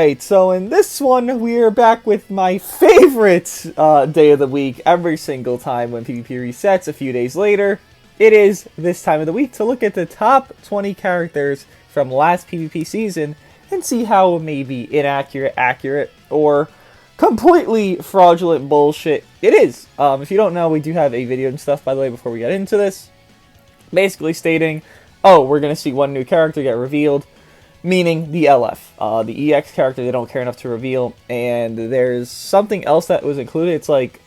Alright, so in this one, we are back with my favorite day of the week every single time when PvP resets a few days later. It is this time of the week to look at the top 20 characters from last PvP season and see how maybe inaccurate, accurate, or completely fraudulent bullshit it is. If you don't know, we do have a video and stuff, by the way, before we get into this. Basically stating, oh, we're going to see one new character get revealed. Meaning the LF, the EX character they don't care enough to reveal, and there's something else that was included. It's like,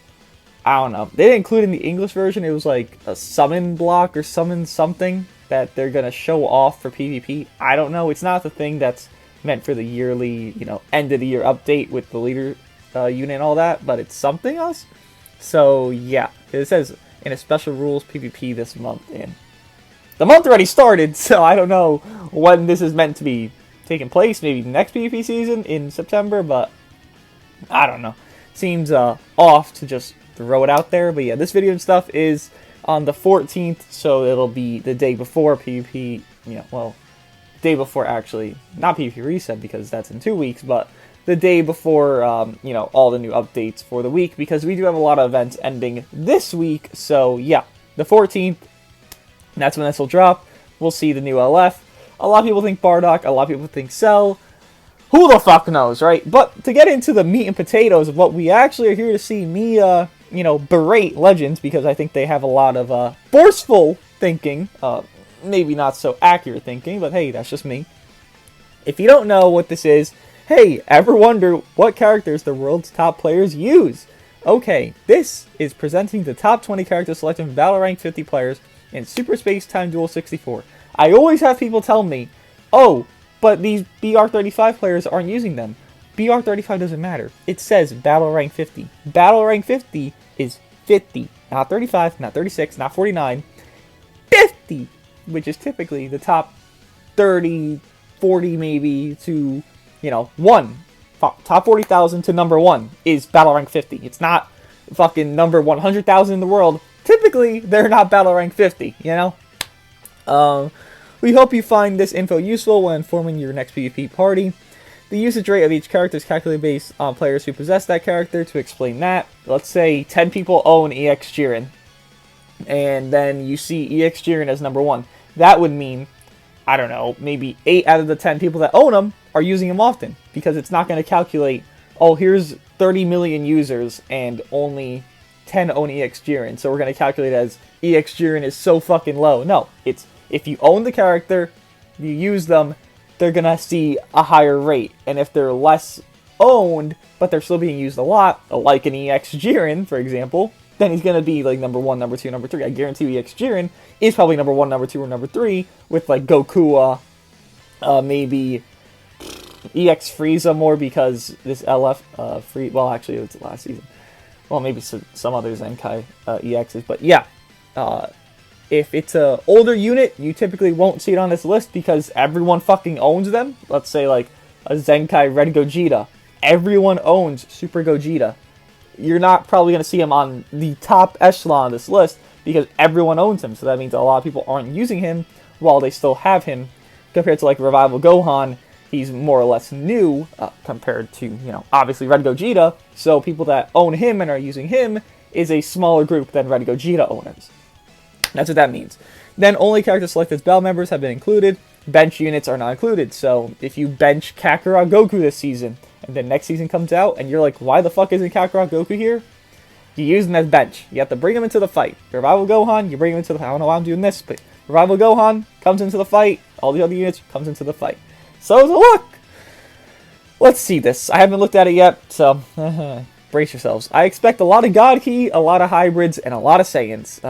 I don't know, they didn't include in the English version. It was like a summon block or summon something that they're gonna show off for PvP. I don't know. It's not the thing that's meant for the yearly, end of the year update with the leader unit and all that, but it's something else. So yeah, it says in a special rules PvP this month, and the month already started, so I don't know when this is meant to be taking place. Maybe next PvP season in September, but I don't know. Seems off to just throw it out there. But yeah, this video and stuff is on the 14th, so it'll be the day before PvP, day before actually, not PvP reset because that's in 2 weeks, but the day before, all the new updates for the week, because we do have a lot of events ending this week. So yeah, the 14th. That's when this will drop. We'll see the new LF. A lot of people think Bardock. A lot of people think Cell. Who the fuck knows, right? But to get into the meat and potatoes of what we actually are here to see, me, berate Legends, because I think they have a lot of forceful thinking. Maybe not so accurate thinking, but hey, that's just me. If you don't know what this is, hey, ever wonder what characters the world's top players use? Okay, this is presenting the top 20 characters selected from Battle Rank 50 players in Super Space Time Duel 64. I always have people tell me, oh, but these BR35 players aren't using them. BR35 doesn't matter. It says Battle Rank 50. Battle Rank 50 is 50. Not 35, not 36, not 49. 50! Which is typically the top 30, 40 maybe to, 1. Top 40,000 to number 1 is Battle Rank 50. It's not fucking number 100,000 in the world. Typically, they're not Battle Rank 50, We hope you find this info useful when forming your next PvP party. The usage rate of each character is calculated based on players who possess that character. To explain that, let's say 10 people own EX Jiren, and then you see EX Jiren as number 1. That would mean, I don't know, maybe 8 out of the 10 people that own him are using him often, because it's not going to calculate, oh, here's 30 million users and only 10 own EX Jiren, so we're going to calculate it as EX Jiren is so fucking low. No, it's if you own the character, you use them, they're going to see a higher rate. And if they're less owned, but they're still being used a lot, like an EX Jiren, for example, then he's going to be like number 1, number 2, number 3. I guarantee EX Jiren is probably number 1, number 2, or number 3, with like Goku, maybe EX Frieza more because this LF, well, actually, it's last season. Well, maybe some other Zenkai EXs, but yeah. If it's an older unit, you typically won't see it on this list because everyone fucking owns them. Let's say like a Zenkai Red Gogeta. Everyone owns Super Gogeta. You're not probably going to see him on the top echelon of this list because everyone owns him. So that means a lot of people aren't using him while they still have him. Compared to like Revival Gohan, he's more or less new compared to, obviously Red Gogeta. So people that own him and are using him is a smaller group than Red Gogeta owners. That's what that means. Then only characters selected as battle members have been included. Bench units are not included. So if you bench Kakarot Goku this season, and then next season comes out, and you're like, why the fuck isn't Kakarot Goku here? You use him as bench. You have to bring him into the fight. Revival Gohan, you bring him into the fight. I don't know why I'm doing this, but Revival Gohan comes into the fight. All the other units comes into the fight. So look! Let's see this. I haven't looked at it yet, so brace yourselves. I expect a lot of God Key, a lot of hybrids, and a lot of Saiyans.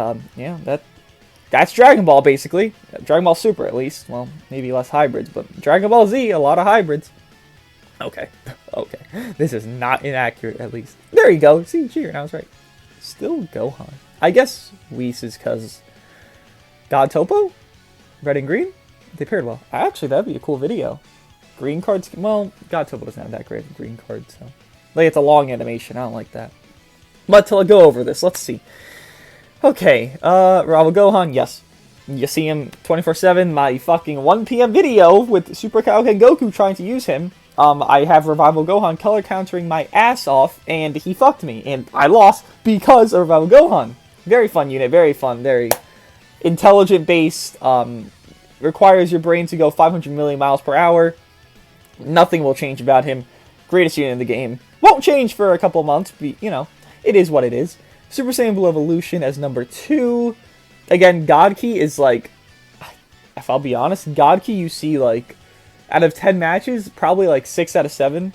That's Dragon Ball, basically. Dragon Ball Super, at least. Well, maybe less hybrids, but Dragon Ball Z, a lot of hybrids. Okay. This is not inaccurate, at least. There you go. See, Jiren, I was right. Still Gohan. I guess Whis is because God Topo? Red and green? They paired well. Actually, that'd be a cool video. Green cards, well, God Topo doesn't have that great of a green card, so. Like, it's a long animation, I don't like that. But to go over this, let's see. Okay, Revival Gohan, yes. You see him 24/7, my fucking 1 PM video with Super Kaioken Goku trying to use him. I have Revival Gohan color countering my ass off, and he fucked me, and I lost because of Revival Gohan. Very fun unit, very fun, very intelligent based, requires your brain to go 500 million miles per hour. Nothing will change about him. Greatest unit in the game. Won't change for a couple months, but, you know, it is what it is. Super Saiyan Blue Evolution as number 2. Again, God Ki is like, if I'll be honest, God Ki you see like, out of 10 matches, probably like 6 out of 7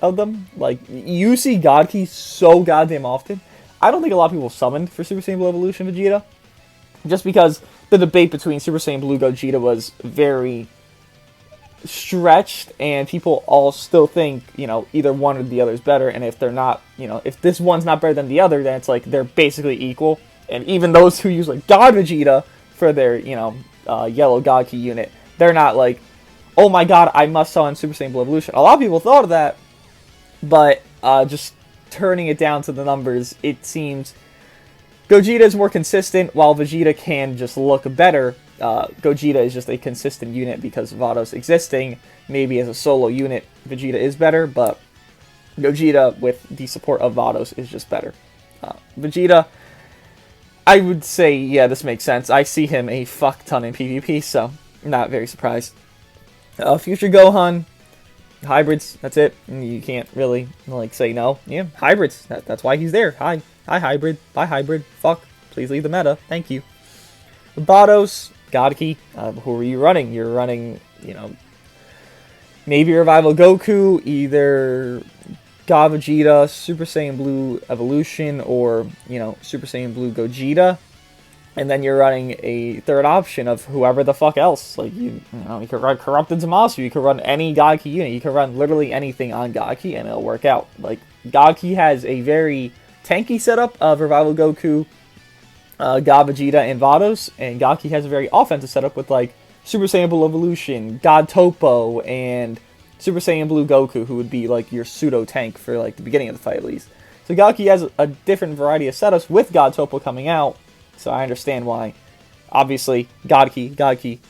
of them. Like, you see God Ki so goddamn often. I don't think a lot of people summoned for Super Saiyan Blue Evolution Vegeta. Just because the debate between Super Saiyan Blue Gogeta was very stretched, and people all still think, you know, either one or the other is better, and if they're not, you know, if this one's not better than the other, then it's like they're basically equal. And even those who use like God Vegeta for their, you know, yellow God Ki unit, they're not like, oh my god, I must summon Super Saiyan Blue Evolution. A lot of people thought of that, but just turning it down to the numbers, it seems Gogeta is more consistent, while Vegeta can just look better. Gogeta is just a consistent unit because of Vados existing. Maybe as a solo unit, Vegeta is better, but Gogeta with the support of Vados is just better. Vegeta, I would say, yeah, this makes sense. I see him a fuck ton in PvP, so not very surprised. Future Gohan, hybrids, that's it. You can't really, like, say no. Yeah, hybrids, that's why he's there. Hi hybrid, bye hybrid, fuck, please leave the meta, thank you. Vados, God Ki, who are you running? You're running, you know, maybe Revival Goku, either God Vegeta, Super Saiyan Blue Evolution, or, you know, Super Saiyan Blue Gogeta. And then you're running a third option of whoever the fuck else. Like, you know, you could run Corrupted Zamasu, you could run any God Ki unit, you could run literally anything on God Ki, and it'll work out. Like, God Ki has a very tanky setup of Revival Goku, God Vegeta, and Vados, and God Ki has a very offensive setup with, like, Super Saiyan Blue Evolution, God Topo, and Super Saiyan Blue Goku, who would be, like, your pseudo-tank for, like, the beginning of the fight, at least. So God Ki has a different variety of setups with God Topo coming out, so I understand why. Obviously, God Ki,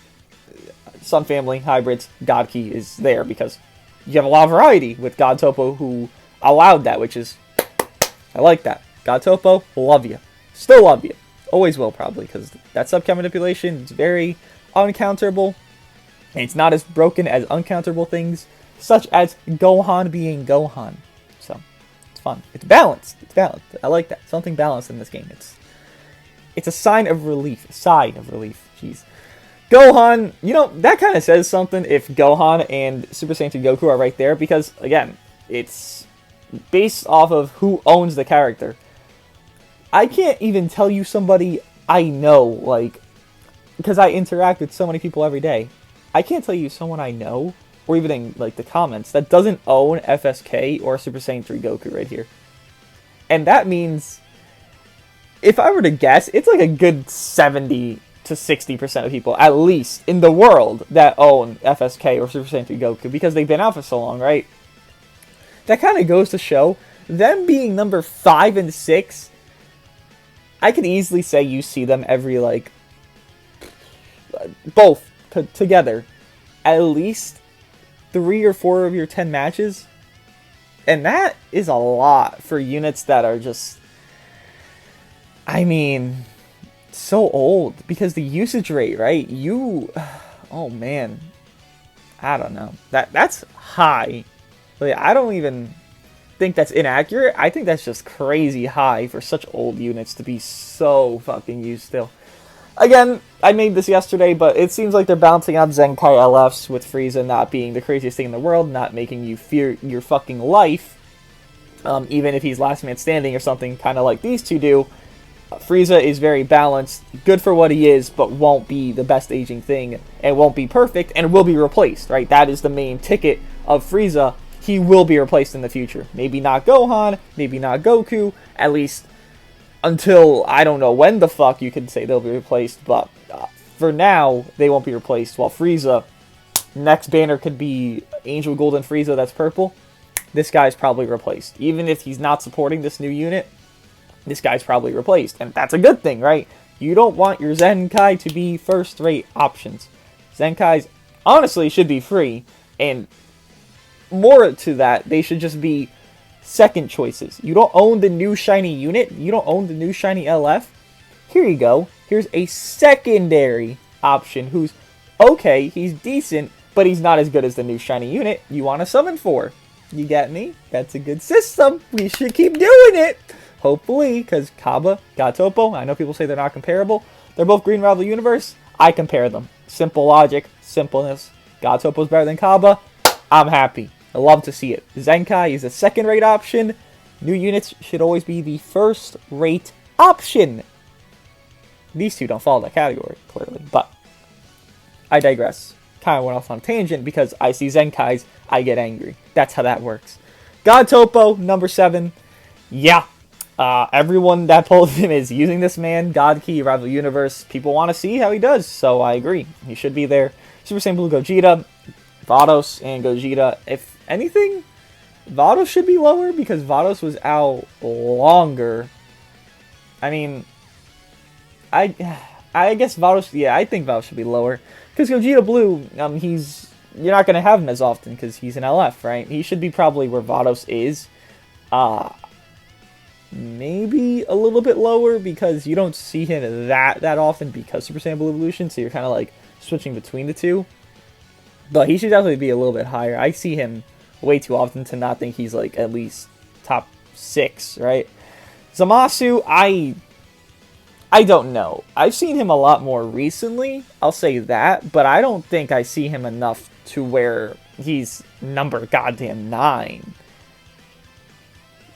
Sun Family, hybrids, God Ki is there, because you have a lot of variety with God Topo, who allowed that, which is, I like that. God Topo, love you. Still love you. Always will, probably, because that subcount manipulation is very uncounterable, and it's not as broken as uncounterable things, such as Gohan being Gohan. So, it's fun. It's balanced. It's balanced. I like that. Something balanced in this game. It's a sign of relief. Sigh of relief. Jeez. Gohan, you know, that kind of says something if Gohan and Super Saiyan 2 Goku are right there, because, again, it's based off of who owns the character. I can't even tell you somebody I know, like, because I interact with so many people every day. I can't tell you someone I know, or even in, like, the comments, that doesn't own FSK or Super Saiyan 3 Goku right here. And that means, if I were to guess, it's like a good 70 to 60% of people, at least, in the world, that own FSK or Super Saiyan 3 Goku, because they've been out for so long, right? That kind of goes to show, them being number 5 and 6, I could easily say you see them every, like, both together, at least 3 or 4 of your 10 matches. And that is a lot for units that are just, I mean, so old. Because the usage rate, right? Oh man, I don't know. That's high. Like, I don't even think that's inaccurate. I think that's just crazy high for such old units to be so fucking used still. Again, I made this yesterday, but it seems like they're balancing out Zenkai LFs with Frieza not being the craziest thing in the world, not making you fear your fucking life, even if he's last man standing or something, kind of like these two do. Frieza is very balanced, good for what he is, but won't be the best aging thing, and won't be perfect, and will be replaced, right? That is the main ticket of Frieza. He will be replaced in the future. Maybe not Gohan, maybe not Goku, at least until I don't know when the fuck you can say they'll be replaced, but for now, they won't be replaced. While Frieza, next banner could be Angel Golden Frieza that's purple. This guy's probably replaced. Even if he's not supporting this new unit, this guy's probably replaced. And that's a good thing, right? You don't want your Zenkai to be first-rate options. Zenkais, honestly, should be free. And more to that, they should just be second choices. You don't own the new shiny unit. You don't own the new shiny LF. Here you go. Here's a secondary option who's okay, he's decent, but he's not as good as the new shiny unit you want to summon for. You get me? That's a good system. We should keep doing it. Hopefully, because Kaba, Gatopo, I know people say they're not comparable. They're both Green Rival Universe. I compare them. Simple logic, simpleness. Gatopo's better than Kaba. I'm happy. I love to see it. Zenkai is a second-rate option. New units should always be the first-rate option. These two don't follow that category, clearly, but I digress. Kind of went off on a tangent because I see Zenkais, I get angry. That's how that works. God Topo, number 7. Yeah, everyone that pulled him is using this man. God Key, Rival Universe. People want to see how he does, so I agree. He should be there. Super Saiyan Blue Gogeta, Vados, and Gogeta. If anything, Vados should be lower because Vados was out longer. I mean, I guess Vados, yeah, I think Vados should be lower. Because Gogeta Blue, you're not going to have him as often because he's an LF, right? He should be probably where Vados is. Maybe a little bit lower because you don't see him that often because Super Saiyan Blue Evolution, so you're kind of like switching between the two. But he should definitely be a little bit higher. I see him way too often to not think he's like at least top 6, right? Zamasu, I don't know. I've seen him a lot more recently, I'll say that, but I don't think I see him enough to where he's number goddamn 9.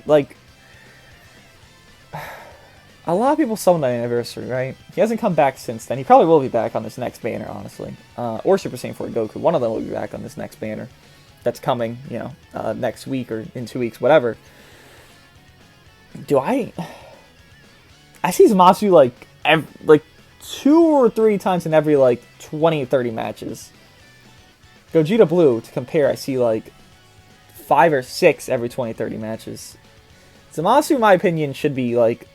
Like, a lot of people summoned that anniversary, right? He hasn't come back since then. He probably will be back on this next banner, honestly. Or Super Saiyan 4 Goku. One of them will be back on this next banner. That's coming, you know, next week or in 2 weeks, whatever. I see Zamasu like 2 or 3 times in every like 20 or 30 matches. Gogeta Blue, to compare, I see like 5 or 6 every 20 30 matches. Zamasu, in my opinion, should be like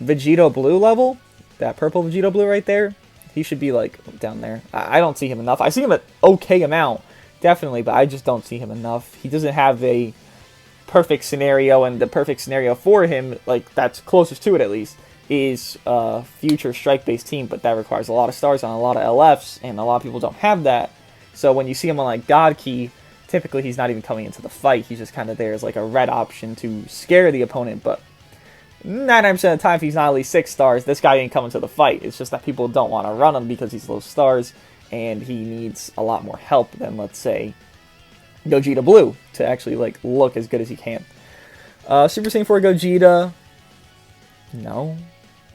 Vegito Blue level. That purple Vegito Blue right there. He should be like down there. I don't see him enough. I see him an okay amount, definitely, but I just don't see him enough. He doesn't have a perfect scenario, and the perfect scenario for him, like that's closest to it at least, is a future strike-based team, but that requires a lot of stars on a lot of LFs, and a lot of people don't have that. So when you see him on like God Key, typically he's not even coming into the fight. He's just kind of there as like a red option to scare the opponent, but 99% of the time, if he's not at least 6 stars, this guy ain't coming to the fight. It's just that people don't want to run him because he's low stars, and he needs a lot more help than, let's say, Gogeta Blue to actually like look as good as he can. Super Saiyan 4 Gogeta, no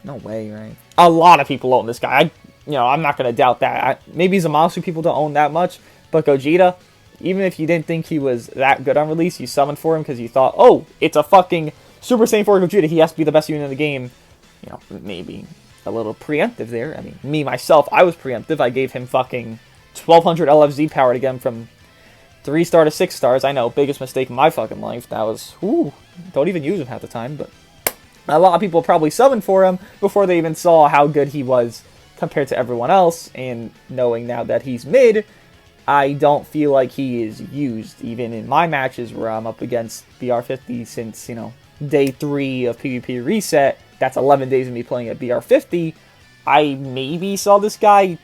way, right? A lot of people own this guy. I'm not gonna doubt that. Maybe Zamasu people don't own that much, but Gogeta, even if you didn't think he was that good on release, you summoned for him because you thought, oh, it's a fucking Super Saiyan 4 Gogeta, he has to be the best unit in the game. Maybe a little preemptive there. I mean, me, myself, I was preemptive. I gave him fucking 1200 LFZ power to get him from 3 star to 6 stars. I know, biggest mistake in my fucking life. That was, don't even use him half the time, but a lot of people probably summoned for him before they even saw how good he was compared to everyone else, and knowing now that he's mid, I don't feel like he is used, even in my matches where I'm up against BR50 since, day 3 of PvP reset. That's 11 days of me playing at BR50. I maybe saw this guy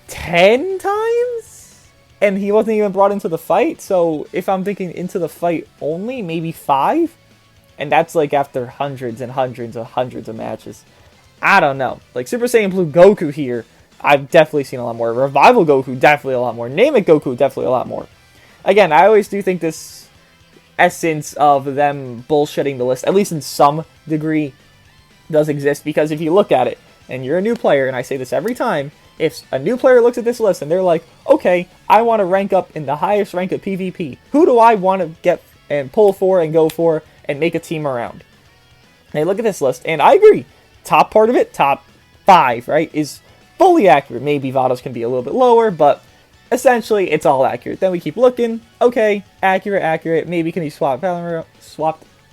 10 times? And he wasn't even brought into the fight. So if I'm thinking into the fight only, maybe 5? And that's like after hundreds and hundreds and hundreds of matches. I don't know. Like Super Saiyan Blue Goku here, I've definitely seen a lot more. Revival Goku, definitely a lot more. Name It Goku, definitely a lot more. Again, I always do think this essence of them bullshitting the list, at least in some degree, does exist, because if you look at it, and you're a new player, and I say this every time, if a new player looks at this list and they're like, okay, I want to rank up in the highest rank of PvP, who do I want to get and pull for and go for and make a team around? And they look at this list, and I agree, top part of it, top 5, right, is fully accurate. Maybe Vados can be a little bit lower, but essentially, it's all accurate. Then we keep looking. Okay, accurate. Maybe can be swapped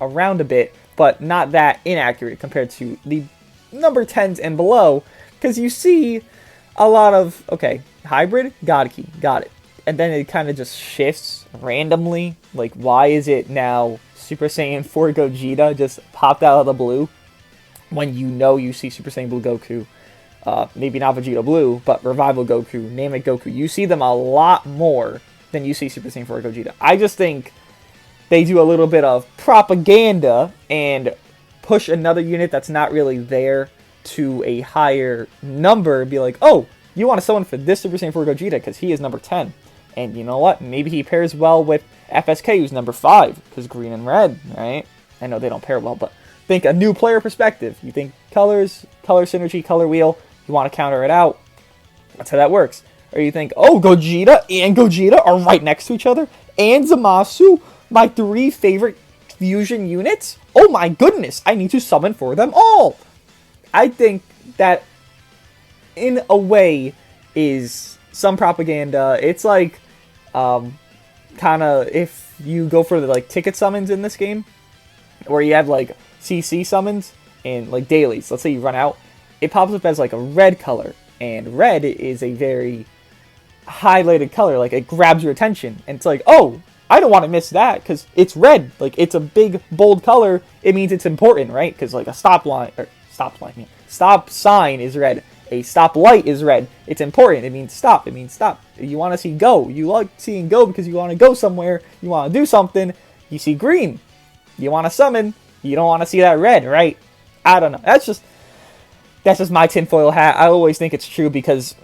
around a bit, but not that inaccurate compared to the number 10s and below. Because you see a lot of, okay, hybrid, God Key, got it. And then it kind of just shifts randomly. Like, why is it now Super Saiyan 4 Gogeta just popped out of the blue when you know you see Super Saiyan Blue Goku? Maybe not Vegeta Blue, but Revival Goku, Namek Goku. You see them a lot more than you see Super Saiyan 4 Gogeta. I just think they do a little bit of propaganda and push another unit that's not really there to a higher number. Be like, oh, you want to summon for this Super Saiyan 4 Gogeta because he is number 10. And you know what? Maybe he pairs well with FSK, who's number 5, because green and red, right? I know they don't pair well, but think a new player perspective. You think colors, color synergy, color wheel, you want to counter it out. That's how that works. Or you think, oh, Gogeta and Gogeta are right next to each other, and Zamasu, my 3 favorite fusion units? Oh my goodness, I need to summon for them all! I think that, in a way, is some propaganda. It's like, kind of, if you go for the, like, ticket summons in this game, where you have, like, CC summons and, like, dailies. Let's say you run out, it pops up as, like, a red color, and red is a very highlighted color. Like, it grabs your attention, and it's like, oh, I don't want to miss that, because it's red. Like, it's a big, bold color. It means it's important, right? Because, like, a stop sign is red. A stop light is red. It's important. It means stop. It means stop. You want to see go. You like seeing go because you want to go somewhere. You want to do something. You see green. You want to summon. You don't want to see that red, right? I don't know. That's just my tinfoil hat. I always think it's true because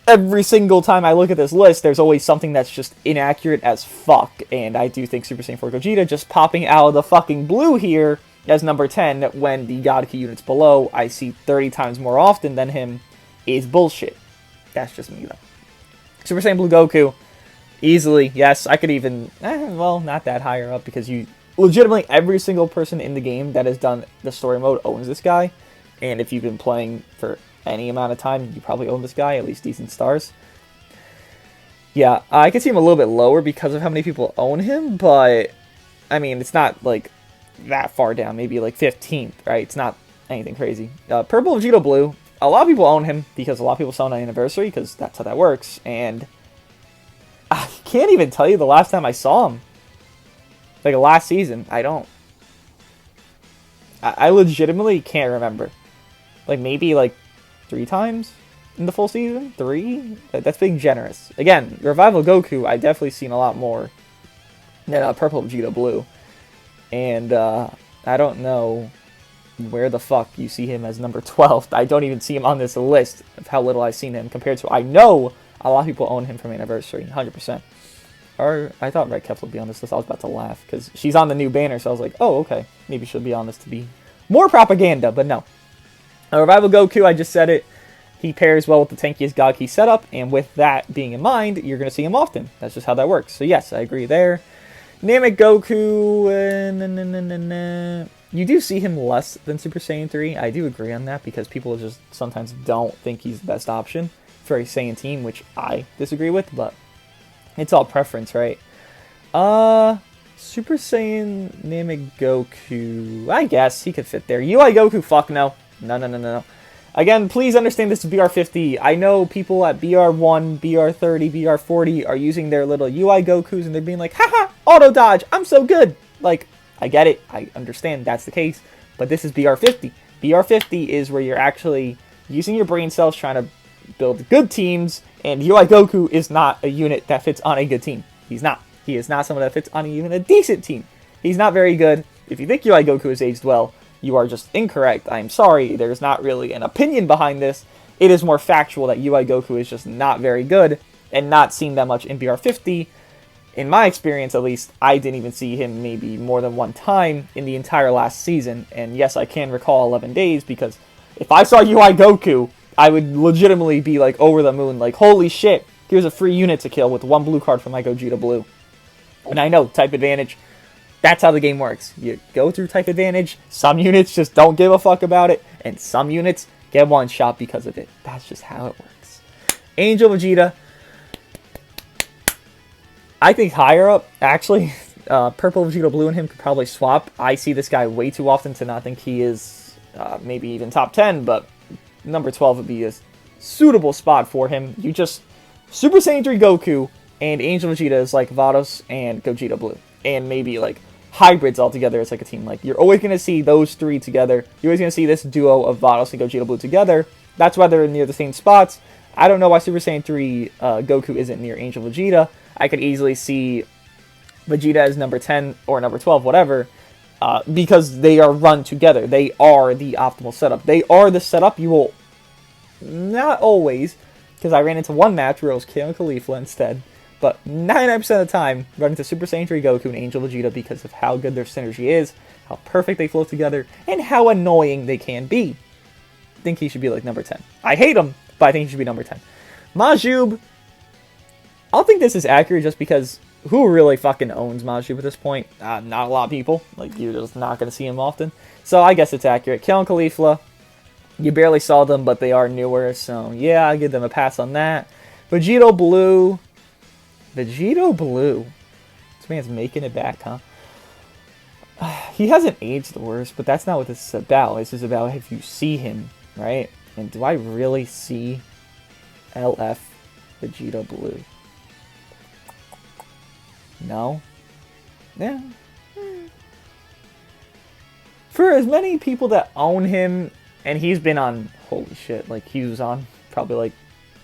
every single time I look at this list, there's always something that's just inaccurate as fuck. And I do think Super Saiyan 4 Gogeta just popping out of the fucking blue here as number 10 when the God Key units below I see 30 times more often than him is bullshit. That's just me, though. Super Saiyan Blue Goku, easily, yes. I could even, well, not that higher up, because you, legitimately, every single person in the game that has done the story mode owns this guy. And if you've been playing for any amount of time, you probably own this guy, at least decent stars. Yeah, I can see him a little bit lower because of how many people own him, but, I mean, it's not, like, that far down. Maybe, like, 15th, right? It's not anything crazy. Purple Vegeta Blue, a lot of people own him because a lot of people saw him on Anniversary because that's how that works. And I can't even tell you the last time I saw him. Like last season, I don't. I legitimately can't remember. Like maybe like 3 times in the full season? 3? That's being generous. Again, Revival Goku, I've definitely seen a lot more than Purple Vegeta Blue. And I don't know where the fuck you see him as number 12. I don't even see him on this list of how little I've seen him compared to, I know a lot of people own him from Anniversary, 100%. Or I thought Red Kef would be on this list. I was about to laugh because she's on the new banner, so I was like, oh, okay, maybe she'll be on this to be more propaganda, but no. Revival Goku, I just said it. He pairs well with the tankiest God Key setup, and with that being in mind, you're going to see him often. That's just how that works. So yes, I agree there. Namek Goku, you do see him less than Super Saiyan 3. I do agree on that because people just sometimes don't think he's the best option for a Saiyan team, which I disagree with, but it's all preference, right? Super Saiyan Namek Goku, I guess he could fit there. UI Goku, fuck no. No. Again, please understand this is BR50. I know people at BR1, BR30, BR40 are using their little UI Gokus and they're being like, haha, auto dodge, I'm so good. Like, I get it, I understand that's the case, but this is BR50. BR50 is where you're actually using your brain cells trying to build good teams, and UI Goku is not a unit that fits on a good team. He's not. He is not someone that fits on even a decent team. He's not very good. If you think UI Goku has aged well, you are just incorrect. I'm sorry, there's not really an opinion behind this. It is more factual that UI Goku is just not very good, and not seen that much in BR50. In my experience, at least, I didn't even see him maybe more than one time in the entire last season. And yes, I can recall 11 days, because if I saw UI Goku, I would legitimately be like over the moon, like, holy shit, here's a free unit to kill with 1 blue card from my Gogeta Blue. And I know, type advantage, that's how the game works. You go through type advantage, some units just don't give a fuck about it, and some units get one shot because of it. That's just how it works. Angel Vegeta, I think higher up, actually. Purple Vegeta Blue and him could probably swap. I see this guy way too often to not think he is maybe even top 10, but number 12 would be a suitable spot for him. You just Super Saiyan 3 Goku and Angel Vegeta is like Vados and Gogeta Blue. And maybe like hybrids all together as like a team. Like you're always going to see those three together. You're always going to see this duo of Vados and Gogeta Blue together. That's why they're near the same spots. I don't know why Super Saiyan 3 Goku isn't near Angel Vegeta. I could easily see Vegeta as number 10 or number 12, whatever, because they are run together. They are the optimal setup. They are the setup you will, not always, because I ran into one match where it was Kale and Caulifla instead, but 99% of the time, run into Super Saiyan 3 Goku and Angel Vegeta because of how good their synergy is, how perfect they flow together, and how annoying they can be. I think he should be like number 10. I hate him, but I think he should be number 10. Majub, I'll think this is accurate just because who really fucking owns Majub at this point? Not a lot of people. Like, you're just not going to see him often. So I guess it's accurate. Kale and Caulifla, you barely saw them, but they are newer. So yeah, I give them a pass on that. Vegito Blue. Vegito Blue. This man's making it back, huh? He hasn't aged the worst, but that's not what this is about. This is about if you see him, right? And do I really see LF Vegito Blue? No? Yeah. For as many people that own him, and he's been on, holy shit, like he was on probably like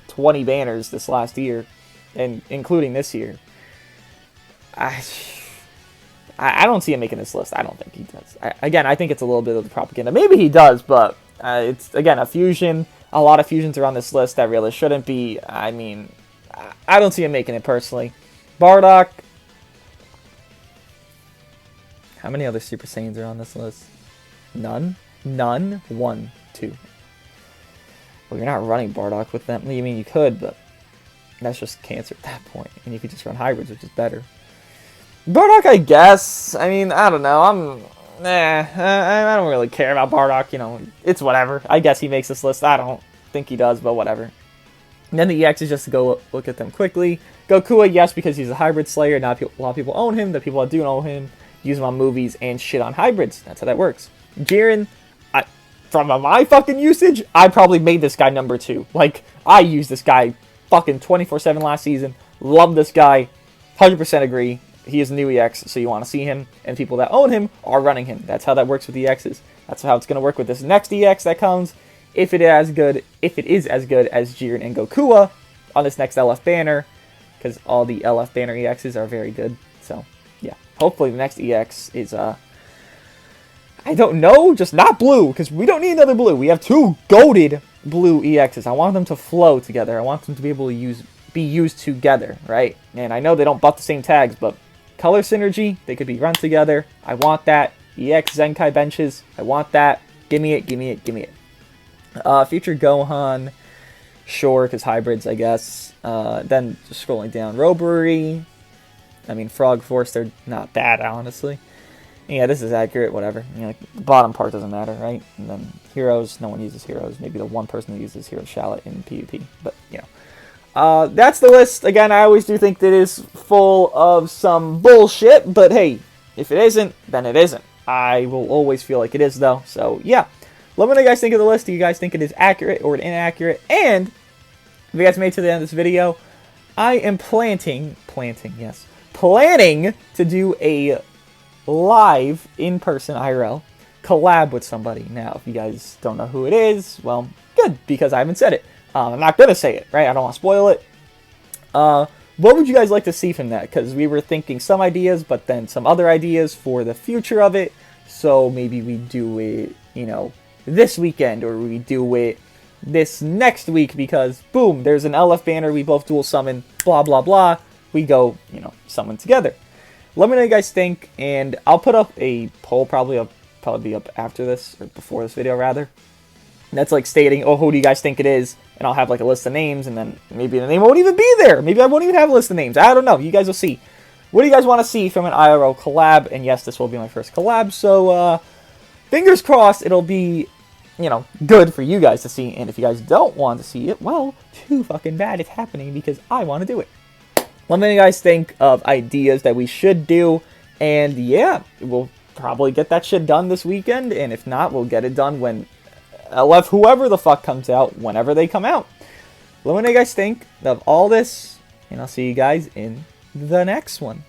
20 banners this last year, and including this year. I don't see him making this list. I don't think he does. Again, I think it's a little bit of the propaganda. Maybe he does, but it's, again, a fusion. A lot of fusions are on this list that really shouldn't be. I mean, I don't see him making it personally. Bardock. How many other Super Saiyans are on this list? None? None? 1, 2. Well, you're not running Bardock with them. I mean, you could, but that's just cancer at that point. And you could just run hybrids, which is better. Bardock, I guess. I mean, I don't know. I don't really care about Bardock. You know, it's whatever. I guess he makes this list. I don't think he does, but whatever. And then the EX is just to go look at them quickly. Goku, yes, because he's a hybrid slayer. Not a lot of people own him. The people that do own him use him on movies and shit on hybrids. That's how that works. Jiren, from my fucking usage, I probably made this guy number 2. Like, I used this guy fucking 24/7 last season. Love this guy. 100% agree. He is a new EX, so you want to see him, and people that own him are running him. That's how that works with EXs. That's how it's going to work with this next EX that comes. If it is as good as Jiren and Goku on this next LF banner, because all the LF banner EXs are very good. So, yeah. Hopefully the next EX is, I don't know, just not blue, because we don't need another blue. We have 2 goated blue EXs. I want them to flow together. I want them to be able to be used together, right? And I know they don't buff the same tags, but color synergy, they could be run together. I want that. EX Zenkai benches, I want that. Give me it, give me it, give me it. Future Gohan, sure, because hybrids, I guess. Then just scrolling down, Robbery. I mean, Frog Force, they're not bad, honestly. Yeah, this is accurate, whatever. You know, like, the bottom part doesn't matter, right? And then Heroes, no one uses Heroes. Maybe the one person who uses Hero Shallot in PvP, but, you know. That's the list. Again, I always do think that it is full of some bullshit, but hey, if it isn't, then it isn't. I will always feel like it is, though. So, yeah. Let me know what you guys think of the list. Do you guys think it is accurate or inaccurate? And if you guys made it to the end of this video, I am planning to do a live, in-person IRL collab with somebody. Now, if you guys don't know who it is, well, good, because I haven't said it. I'm not going to say it, right? I don't want to spoil it. What would you guys like to see from that? Because we were thinking some ideas, but then some other ideas for the future of it. So maybe we do it, you know, this weekend, or we do it this next week because, boom, there's an LF banner, we both dual summon, blah, blah, blah. We go, you know, summon together. Let me know what you guys think, and I'll put up a poll, probably be up after this, or before this video, rather. That's like stating, oh, who do you guys think it is? And I'll have like a list of names, and then maybe the name won't even be there. Maybe I won't even have a list of names. I don't know. You guys will see. What do you guys want to see from an IRL collab? And yes, this will be my first collab, so fingers crossed it'll be, you know, good for you guys to see. And if you guys don't want to see it, well, too fucking bad it's happening because I want to do it. Let me know what you guys think of ideas that we should do. And yeah, we'll probably get that shit done this weekend. And if not, we'll get it done when LF whoever the fuck comes out, whenever they come out. Let me know what you guys think of all this, and I'll see you guys in the next one.